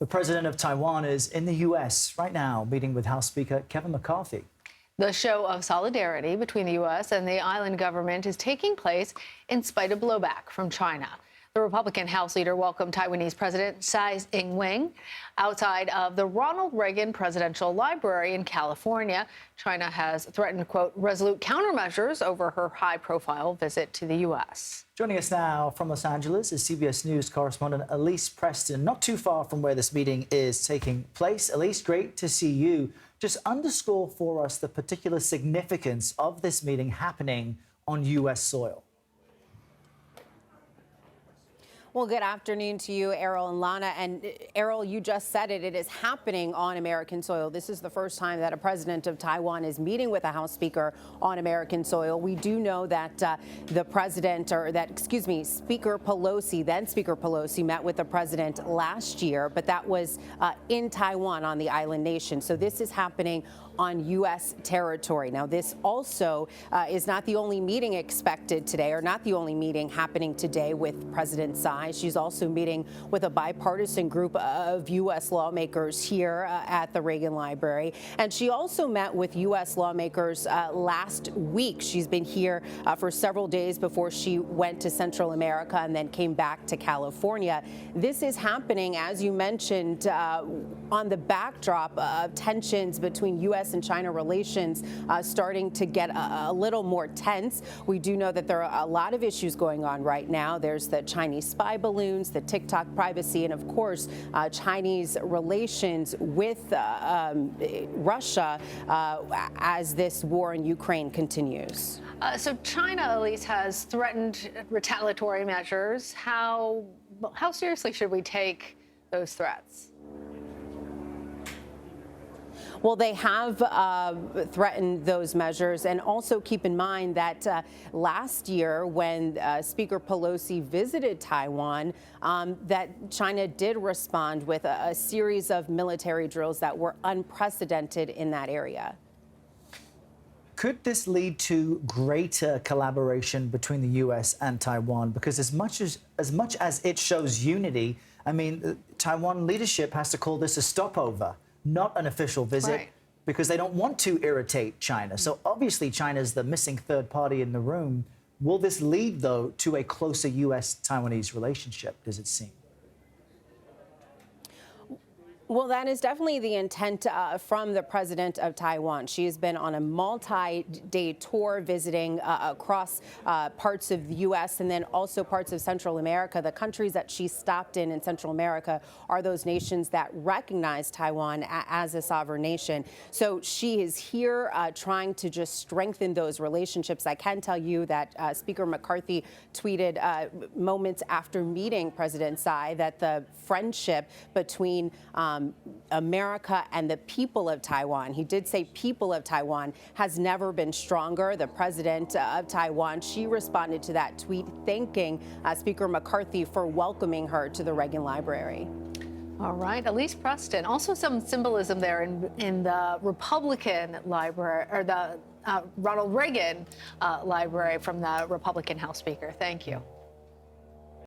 The president of Taiwan is in the U.S. right now, meeting with House Speaker Kevin McCarthy. The show of solidarity between the U.S. and the island government is taking place in spite of blowback from China. The Republican House leader welcomed Taiwanese President Tsai's Ing-wen outside of the Ronald Reagan Presidential Library in California. China has threatened, quote, resolute countermeasures over her high-profile visit to the U.S. Joining us now from Los Angeles is CBS News correspondent Elise Preston, not too far from where this meeting is taking place. Elise, great to see you. Just underscore for us the particular significance of this meeting happening on U.S. soil. Well, good afternoon to you, Errol and Lana. And Errol, you just said it. It is happening on American soil. This is the first time that a president of Taiwan is meeting with a House Speaker on American soil. We do know that Speaker Pelosi, then Speaker Pelosi, met with the president last year, but that was in Taiwan on the island nation. So this is happening on U.S. territory. Now, this also is not the only meeting expected today, or not the only meeting happening today with President Tsai. She's also meeting with a bipartisan group of U.S. lawmakers here at the Reagan Library. And she also met with U.S. lawmakers last week. She's been here for several days before she went to Central America and then came back to California. This is happening, as you mentioned, on the backdrop of tensions between U.S. and China relations starting to get a little more tense. We do know that there are a lot of issues going on right now. There's the Chinese spy balloons, the TikTok privacy, and of course, Chinese relations with Russia as this war in Ukraine continues. So China, at least, has threatened retaliatory measures. How seriously should we take those threats? Well, they have threatened those measures. And also keep in mind that last year, when Speaker Pelosi visited Taiwan, that China did respond with a series of military drills that were unprecedented in that area. Could this lead to greater collaboration between the U.S. and Taiwan? Because as much as it shows unity, I mean, Taiwan leadership has to call this a stopover, not an official visit, right, because they don't want to irritate China. So obviously China's the missing third party in the room. Will this lead, though, to a closer U.S.-Taiwanese relationship, does it seem? Well, that is definitely the intent from the president of Taiwan. She has been on a multi-day tour visiting across parts of the U.S. and then also parts of Central America. The countries that she stopped in Central America are those nations that recognize Taiwan as a sovereign nation. So she is here trying to just strengthen those relationships. I can tell you that Speaker McCarthy tweeted moments after meeting President Tsai that the friendship between America and the people of Taiwan, he did say people of Taiwan, has never been stronger. The president of Taiwan, she responded to that tweet thanking Speaker McCarthy for welcoming her to the Reagan Library. All right, Elise Preston. Also some symbolism there in the Republican library, or the Ronald Reagan Library from the Republican House Speaker. Thank you.